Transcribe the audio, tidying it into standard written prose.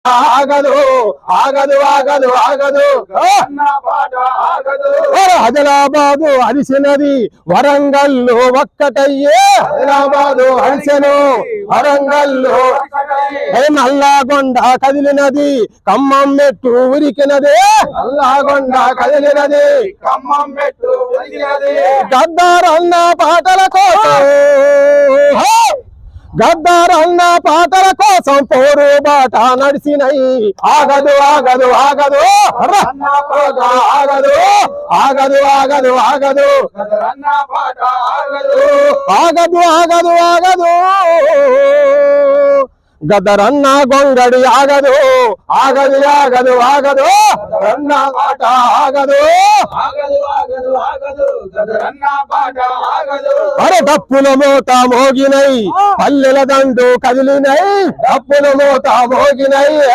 ఆగదు ఆగదు ఆగదు ఆగదు ఆదిలాబాదు అరిసినది వరంగల్లు ఒక్కటయ్యే ఆదిలాబాదు అరిసెను వరంగల్లు నల్లగొండ కదిలినది ఖమ్మం మెట్టు ఉరికినది నల్లగొండ కదిలినది ఖమ్మం మెట్టు ఉరికినది గద్దారన్న పాటల కోసం గద్దారన్న పాటల కోసం పోరు బాట నడిచినయి ఆగదు ఆగదు ఆగదు ఆగదు ఆగదు ఆగదు ఆగదు ఆగదు ఆగదు ఆగదు గదరన్న గొంగడి ఆగదు ఆగదు ఆగదు ఆగదు గదరన్న పాట ఆగదు ఆగదు ఆగదు ఆగదు గదరన్న పాట ఆగదు అరే డప్పుల మోత మోగినై పల్లెల దండు కదిలినై డప్పుల మోత మోగినై